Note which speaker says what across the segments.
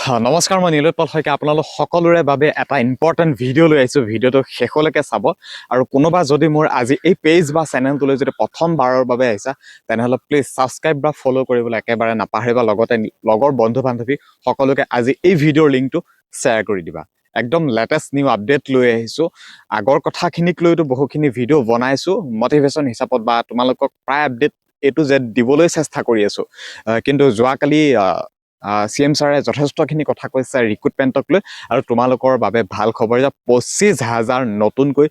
Speaker 1: নমস্কাৰ, মই নীলোৎপল শইকীয়া আপোনালোক সকলোৰে বাবে এটা ইম্পৰ্টেণ্ট ভিডিঅ' লৈ আহিছোঁ। ভিডিঅ'টো শেষলৈকে চাব আৰু কোনোবা যদি মোৰ আজি এই পেজ বা চেনেলটোলৈ যদি প্ৰথমবাৰৰ বাবে আহিছা তেনেহ'লে প্লিজ ছাবস্ক্ৰাইব বা ফ'ল' কৰিবলৈ একেবাৰে নাপাহৰিবা। লগতে লগৰ বন্ধু বান্ধৱী সকলোকে আজি এই ভিডিঅ'ৰ লিংকটো শ্বেয়াৰ কৰি দিবা। একদম লেটেষ্ট নিউ আপডেট লৈ আহিছোঁ। আগৰ কথাখিনিক লৈতো বহুখিনি ভিডিঅ' বনাইছোঁ মটিভেশ্যন হিচাপত বা তোমালোকক প্ৰায় আপডেট A to Z দিবলৈ চেষ্টা কৰি আছোঁ। কিন্তু যোৱাকালি CM ছাৰে যথেষ্টখিনি কথা কৈছে ৰিক্ৰুটমেণ্টক লৈ, আৰু তোমালোকৰ বাবে ভাল খবৰ যে 25,000 নতুনকৈ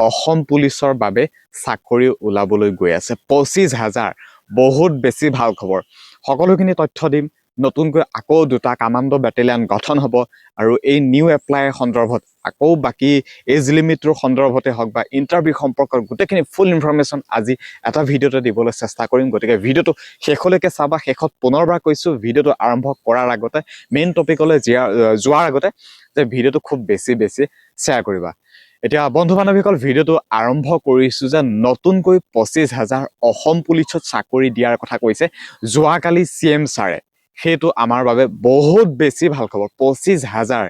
Speaker 1: অসম পুলিচৰ বাবে চাকৰি ওলাবলৈ গৈ আছে। 25,000 বহুত বেছি ভাল খবৰ। সকলোখিনি তথ্য দিম। নতুনকৈ আকৌ 2টা কামাণ্ডো বেটেলিয়ান গঠন হ'ব, আৰু এই নিউ এপ্লাইৰ সন্দৰ্ভত আকৌ বাকী এজ লিমিটৰ সন্দৰ্ভতে হওক বা ইণ্টাৰভিউ সম্পৰ্কত গোটেইখিনি ফুল ইনফৰমেশ্যন আজি এটা ভিডিঅ'তে দিবলৈ চেষ্টা কৰিম। গতিকে ভিডিঅ'টো শেষলৈকে চাবা। শেষত পুনৰবাৰ কৈছোঁ, ভিডিঅ'টো আৰম্ভ কৰাৰ আগতে মেইন টপিকলৈ যোৱাৰ আগতে যে ভিডিঅ'টো খুব বেছি শ্বেয়াৰ কৰিবা। এতিয়া বন্ধু বান্ধৱীসকল, ভিডিঅ'টো আৰম্ভ কৰিছোঁ যে নতুনকৈ 25,000 অসম পুলিচত চাকৰি দিয়াৰ কথা কৈছে যোৱাকালি CM ছাৰে। সেইটো আমাৰ বাবে বহুত বেছি ভাল খবৰ। 25,000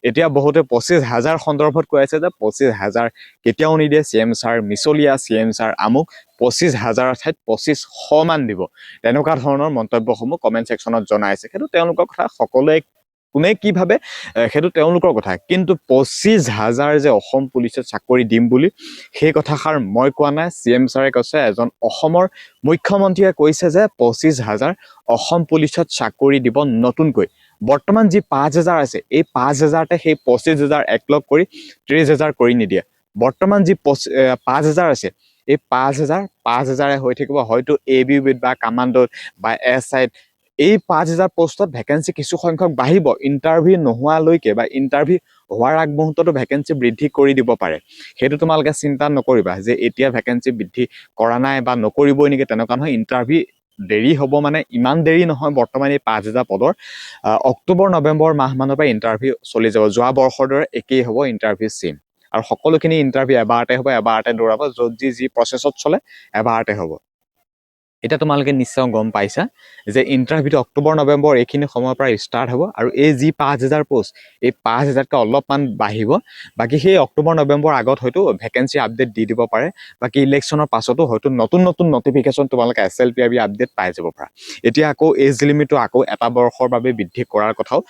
Speaker 1: এতিয়া বহুতে 25,000 সন্দৰ্ভত কৈ আছে যে 25,000 কেতিয়াও নিদিয়ে, CM ছাৰ মিছলীয়া, CM ছাৰ আমুক, 25,000ৰ ঠাইত 2500 মান দিব। তেনেকুৱা ধৰণৰ মন্তব্যসমূহ কমেণ্ট ছেকশ্যনত জনাইছে। সেইটো তেওঁলোকৰ কথা, সকলোৱে কোনে কি ভাবে সেইটো তেওঁলোকৰ কথা। কিন্তু 25,000 যে অসম পুলিচত চাকৰি দিম বুলি সেই কথাষাৰ মই কোৱা নাই, CM ছাৰে কৈছে। এজন অসমৰ মুখ্যমন্ত্ৰীয়ে কৈছে যে 25,000 অসম পুলিচত চাকৰি দিব নতুনকৈ। বৰ্তমান যি 5,000 আছে, এই 5,000তে সেই 25,000 একলগ কৰি 30,000 কৰি নিদিয়ে। বৰ্তমান যি 5,000 আছে, এই 5,000 হৈ থাকিব হয়তো ABUত বা কামাণ্ডোত বা SIত। এই 5,000 পোষ্টত ভেকেঞ্চি কিছু সংখ্যক বাঢ়িব। ইণ্টাৰভিউ নোহোৱালৈকে বা ইণ্টাৰভিউ হোৱাৰ আগমুহূৰ্ততো ভেকেঞ্চি বৃদ্ধি কৰি দিব পাৰে। সেইটো তোমালোকে চিন্তা নকৰিবা যে এতিয়া ভেকেঞ্চি বৃদ্ধি কৰা নাই বা নকৰিবই নেকি, তেনেকুৱা নহয়। ইণ্টাৰভিউ দেৰি হ'ব, মানে ইমান দেৰি নহয়। বৰ্তমান এই 5,000 পদৰ অক্টোবৰ নৱেম্বৰ মাহমানৰ পৰা ইণ্টাৰভিউ চলি যাব। যোৱা বৰ্ষৰ দৰে একেই হ'ব ইণ্টাৰভিউ ছেম, আৰু সকলোখিনি ইণ্টাৰভিউ এবাৰতে হ'ব, এবাৰতে দৌৰাব। য'ত যি প্ৰচেছত চলে এবাৰতে হ'ব। এতিয়া তোমালোকে নিশ্চয় গম পাইছা যে ইণ্টাৰভিউটো অক্টোবৰ নৱেম্বৰ এইখিনি সময়ৰ পৰা ষ্টাৰ্ট হ'ব, আৰু এই যি 5,000 পোষ্ট, এই 5,000তকৈ অলপমান বাঢ়িব। বাকী সেই অক্টোবৰ নৱেম্বৰ আগত হয়তো ভেকেঞ্চি আপডেট দি দিব পাৰে। বাকী ইলেকশ্যনৰ পাছতো হয়তো নতুন নটিফিকেশ্যন তোমালোকে SLPRB আপডেট পাই যাব পাৰা। এতিয়া আকৌ এজ লিমিটটো আকৌ এটা বৰ্ষৰ বাবে বৃদ্ধি কৰাৰ কথাও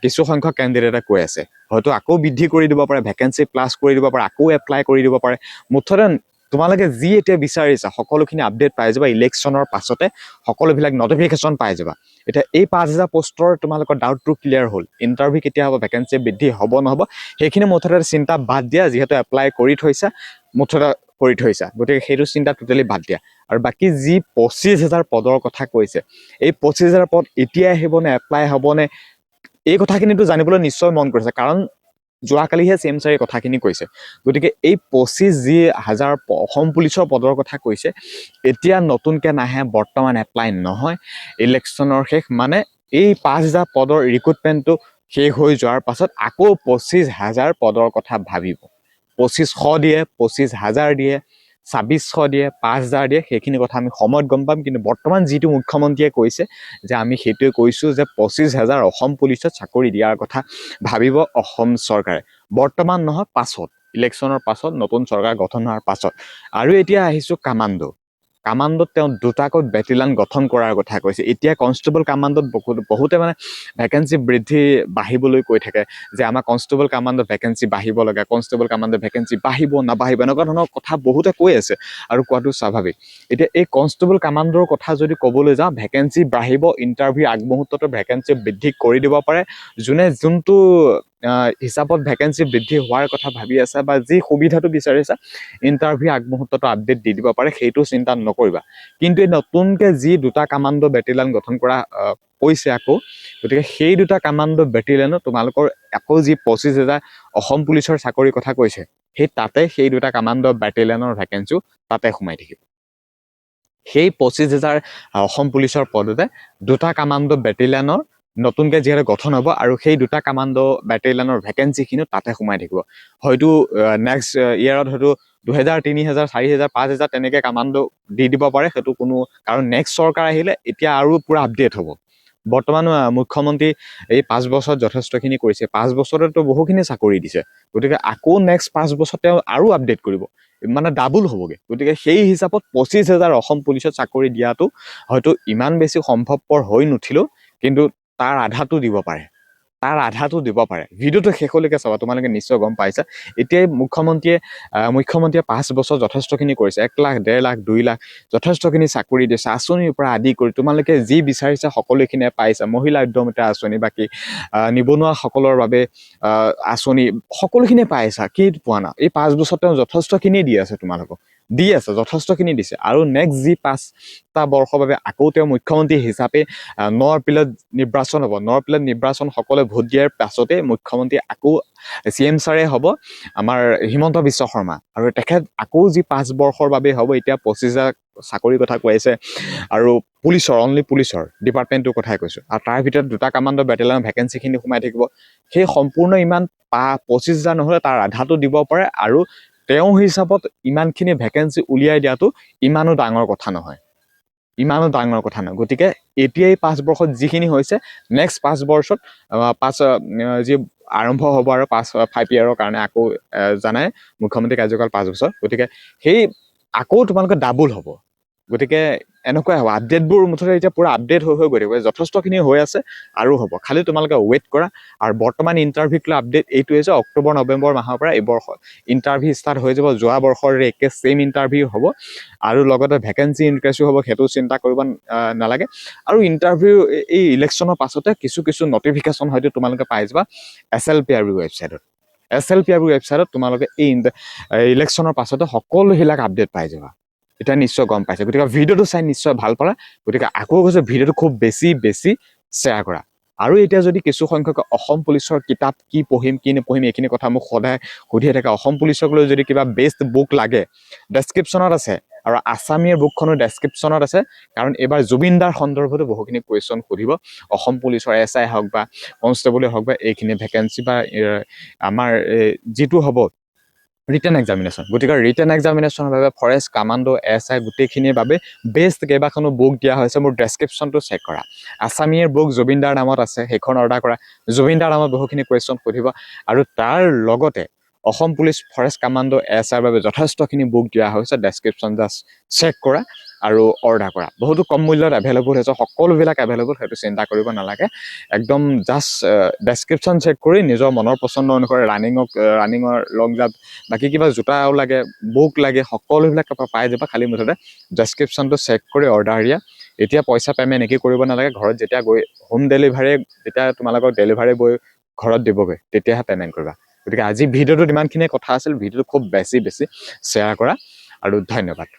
Speaker 1: কিছু সংখ্যক কেণ্ডিডেটে কৈ আছে। হয়তো আকৌ বৃদ্ধি কৰি দিব পাৰে, ভেকেঞ্চি প্লাছ কৰি দিব পাৰে, আকৌ এপ্লাই কৰি দিব পাৰে। মুঠতে তোমালোকে যি এতিয়া বিচাৰিছা সকলোখিনি আপডেট পাই যাবা। ইলেকশ্যনৰ পাছতে সকলোবিলাক নটিফিকেশ্যন পাই যাবা। এতিয়া এই 5,000 পোষ্টৰ তোমালোকৰ ডাউটটো ক্লিয়াৰ হ'ল। ইণ্টাৰভিউ কেতিয়া হ'ব, ভেকেঞ্চি বৃদ্ধি হ'ব নহ'ব, সেইখিনি মুঠতে চিন্তা বাদ দিয়া। যিহেতু এপ্লাই কৰি থৈছা, মুঠতে কৰি থৈছা, গতিকে সেইটো চিন্তা টোটেলি বাদ দিয়া। আৰু বাকী যি 25,000 পদৰ কথা কৈছে, এই 25,000 পদ এতিয়া আহিবনে, এপ্লাই হ'বনে, এই কথাখিনিতো জানিবলৈ নিশ্চয় মন কৰিছে। কাৰণ যোৱাকালিহে CM ছাৰে কথাখিনি কৈছে। গতিকে এই 25,000 অসম পুলিচৰ পদৰ কথা কৈছে, এতিয়া নতুনকৈ নাহে, বৰ্তমান এপ্লাই নহয়। ইলেকশ্যনৰ শেষ মানে এই 5,000 পদৰ ৰিক্ৰুটমেণ্টটো শেষ হৈ যোৱাৰ পাছত আকৌ 25,000 পদৰ কথা ভাবিব। 2500 দিয়ে, 25,000 দিয়ে, 2600 দিয়ে, 5,000 দিয়ে, সেইখিনি কথা আমি সময়ত গম পাম। কিন্তু বৰ্তমান যিটো মুখ্যমন্ত্ৰীয়ে কৈছে যে আমি সেইটোৱে কৈছোঁ যে 25,000 অসম পুলিচত চাকৰি দিয়াৰ কথা ভাবিব অসম চৰকাৰে। বৰ্তমান নহয়, পাছত, ইলেকশ্যনৰ পাছত, নতুন চৰকাৰ গঠন হোৱাৰ পাছত। আৰু এতিয়া আহিছোঁ কামাণ্ডোত তেওঁ 2টাকৈ বেটেলিয়ান গঠন কৰাৰ কথা কৈছে। এতিয়া কনষ্টেবল কামাণ্ডোত বহুতে মানে ভেকেঞ্চি বৃদ্ধি বাঢ়িবলৈ কৈ থাকে যে আমাৰ কনষ্টেবল কামাণ্ডোত ভেকেঞ্চি বাঢ়িব লাগে, কনষ্টেবল কামাণ্ডোত ভেকেঞ্চি বাঢ়িব নাবাঢ়িব, এনেকুৱা ধৰণৰ কথা বহুতে কৈ আছে, আৰু কোৱাটো স্বাভাৱিক। এতিয়া এই কনষ্টেবল কামাণ্ডোৰ কথা যদি ক'বলৈ যাওঁ, ভেকেঞ্চি বাঢ়িব, ইণ্টাৰভিউ আগমুহূৰ্ততে ভেকেঞ্চি বৃদ্ধি কৰি দিব পাৰে। যোনে যোনটো হিচাপত ভেকেঞ্চি বৃদ্ধি হোৱাৰ কথা ভাবি আছে বা যি সুবিধাটো বিচাৰিছে, ইণ্টাৰভিউ আগমুহূৰ্ততো আপডেট দি দিব পাৰে, সেইটো চিন্তা নকৰিবা। কিন্তু এই নতুনকৈ যি 2টা কামাণ্ডো বেটেলিয়ান গঠন কৰা কৈছে আকৌ, গতিকে সেই 2টা কামাণ্ডো বেটেলিয়ানো তোমালোকৰ আকৌ যি 25,000 অসম পুলিচৰ চাকৰিৰ কথা কৈছে, সেই 2টা কামাণ্ডো বেটেলিয়ানৰ ভেকেঞ্চিও তাতে সোমাই থাকিব। সেই 25,000 অসম পুলিচৰ পদতে 2টা কামাণ্ডো বেটেলিয়ানৰ নতুনকৈ যিহেতু গঠন হ'ব, আৰু সেই 2টা কামাণ্ডো বেটেলিয়ানৰ ভেকেঞ্চিখিনিও তাতে সোমাই থাকিব। হয়তো নেক্সট ইয়েৰত হয়তো 2,000, 3,000, 4,000, 5,000 তেনেকৈ কামাণ্ডো দি দিব পাৰে। সেইটো কোনো, কাৰণ নেক্সট চৰকাৰ আহিলে এতিয়া আৰু পূৰা আপডেট হ'ব। বৰ্তমান মুখ্যমন্ত্ৰী এই 5 বছৰত যথেষ্টখিনি কৰিছে 5 বছৰতো বহুখিনি চাকৰি দিছে গতিকে আকৌ নেক্সট 5 বছৰত তেওঁ আৰু আপডেট কৰিব মানে ডাবল হ'বগে গতিকে সেই হিচাপত 25,000 অসম পুলিচত চাকৰি দিয়াটো হয়তো ইমান বেছি সম্ভৱপৰ হৈ নুঠিলেও কিন্তু তাৰ আধাটো দিব পাৰে ভিডিঅ'টো শেষলৈকে চাবা তোমালোকে নিশ্চয় গম পাইছা এতিয়াই মুখ্যমন্ত্ৰীয়ে 5 বছৰ যথেষ্টখিনি কৰিছে 1 লাখ 1.5 লাখ 2 লাখ যথেষ্টখিনি চাকৰি দিছে আঁচনিৰ পৰা আদি কৰি তোমালোকে যি বিচাৰিছা সকলোখিনিয়ে পাইছা মহিলা উদ্যমিতা আঁচনি বাকী নিবনুৱাসকলৰ বাবে আঁচনি সকলোখিনিয়ে পাইছা কি পোৱা না এই 5 বছৰত তেওঁ যথেষ্টখিনি দি আছে তোমালোকক যথেষ্টখিনি দিছে আৰু নেক্সট যি 5টা বৰ্ষৰ বাবে আকৌ তেওঁ মুখ্যমন্ত্ৰী হিচাপে 9 এপ্ৰিলত নিৰ্বাচন হ'ব 9 এপ্ৰিলত নিৰ্বাচন সকলোৱে ভোট দিয়াৰ পাছতে মুখ্যমন্ত্ৰী আকৌ CM ছাৰে হ'ব আমাৰ হিমন্ত বিশ্ব শৰ্মা আৰু তেখেত আকৌ যি 5 বৰ্ষৰ বাবে হ'ব এতিয়া 25,000 চাকৰিৰ কথা কৈ আছে আৰু পুলিচৰ ডিপাৰ্টমেণ্টটোৰ কথাই কৈছোঁ আৰু তাৰ ভিতৰত 2টা কামাণ্ডো বেটেলিয়নৰ ভেকেঞ্চিখিনি সোমাই থাকিব সেই সম্পূৰ্ণ ইমান 25,000 নহ'লে তাৰ আধাটো দিব পাৰে আৰু তেওঁ হিচাপত ইমানখিনি ভেকেঞ্চি উলিয়াই দিয়াটো ইমানো ডাঙৰ কথা নহয় গতিকে এতিয়াই 5 বৰ্ষত যিখিনি হৈছে নেক্সট 5 বৰ্ষত যি আৰম্ভ হ'ব আৰু 5 ইয়াৰৰ কাৰণে আকৌ জানাই মুখ্যমন্ত্ৰী কাৰ্যকাল 5 বছৰ গতিকে সেই আকৌ তোমালোকে ডাবল হ'ব গতিকে এনেকুৱাই হ'ব আপডেটবোৰ মুঠতে এতিয়া পুৰা আপডেট হৈ গৈ থাকিব যথেষ্টখিনি হৈ আছে আৰু হ'ব খালি তোমালোকে ৱেইট কৰা আৰু বৰ্তমান ইণ্টাৰভিউক লৈ আপডেট এইটোৱে যে অক্টোবৰ নৱেম্বৰ মাহৰ পৰা এই বৰ্ষ ইণ্টাৰভিউ ষ্টাৰ্ট হৈ যাব যোৱা বৰ্ষৰ একে ছেইম ইণ্টাৰভিউ হ'ব আৰু লগতে ভেকেঞ্চি ইনক্ৰিজো হ'ব সেইটো চিন্তা কৰিব নালাগে আৰু ইণ্টাৰভিউ এই ইলেকশ্যনৰ পাছতে কিছু নটিফিকেশ্যন হয়তো তোমালোকে পাই যাবা SLPRB ৱেবছাইটত তোমালোকে এই ইলেকশ্যনৰ পাছতে সকলোবিলাক আপডেট পাই যাবা এটা নিশ্চয় গম পাইছে গতিকে ভিডিঅ'টো চাই নিশ্চয় ভাল পালা গতিকে আকৌ কৈছে ভিডিঅ'টো খুব বেছি শ্বেয়াৰ কৰা আৰু এতিয়া যদি কিছু সংখ্যক অসম পুলিচৰ কিতাপ কি পঢ়িম কি নপঢ়িম এইখিনি কথা মোক সদায় সুধিয়ে থাকে অসম পুলিচক লৈ যদি কিবা বেষ্ট বুক লাগে ডেছক্ৰিপশ্যনত আছে আৰু আছামীৰ বুকখনো ডেছক্ৰিপশ্যনত আছে কাৰণ এইবাৰ জুবিনদাৰ সন্দৰ্ভতো বহুখিনি কুৱেশ্যন সুধিব অসম পুলিচৰ SI হওক বা কনষ্টেবলে হওক বা এইখিনি ভেকেঞ্চি বা আমাৰ যিটো হ'ব ৰিটেন এক্সামিনেশ্যন গতিকে ৰিটেন এক্সামিনেশ্যনৰ বাবে ফৰেষ্ট কামাণ্ডো SI গোটেইখিনিৰ বাবে বেষ্ট কেইবাখনো বুক দিয়া হৈছে মোৰ ডেছক্ৰিপশ্যনটো চেক কৰা আছামীৰ বুক জুবিনদাৰ নামত আছে সেইখন অৰ্ডাৰ কৰা জুবিনদাৰ নামত বহুখিনি কুৱেশ্যন সুধিব আৰু তাৰ লগতে অসম পুলিচ ফৰেষ্ট কামাণ্ডো SIৰ বাবে যথেষ্টখিনি বুক দিয়া হৈছে ডেছক্ৰিপশ্যন জাষ্ট চেক কৰা আৰু অৰ্ডাৰ কৰা বহুতো কম মূল্যত এভেইলেবল হৈছে সকলোবিলাক এভেইলেবল সেইটো চিন্তা কৰিব নালাগে একদম জাষ্ট ডেছক্ৰিপশ্যন চেক কৰি নিজৰ মনৰ পচন্দ অনুসৰি ৰানিঙৰ লং জাম্প বাকী কিবা জোতাও লাগে বুক লাগে সকলোবিলাক পাই যাবা খালি মুঠতে ডেছক্ৰিপশ্যনটো চেক কৰি অৰ্ডাৰ দিয়া এতিয়া পইচা পে'মেণ্ট একো কৰিব নালাগে ঘৰত যেতিয়া গৈ হোম ডেলিভাৰী যেতিয়া তোমালোকক ডেলিভাৰী বয় ঘৰত দিবগৈ তেতিয়াহে পে'মেণ্ট কৰিবা গতিকে আজি ভিডিঅ'টোত ইমানখিনি কথা আছিল ভিডিঅ'টো খুব বেছি শ্বেয়াৰ কৰা আৰু ধন্যবাদ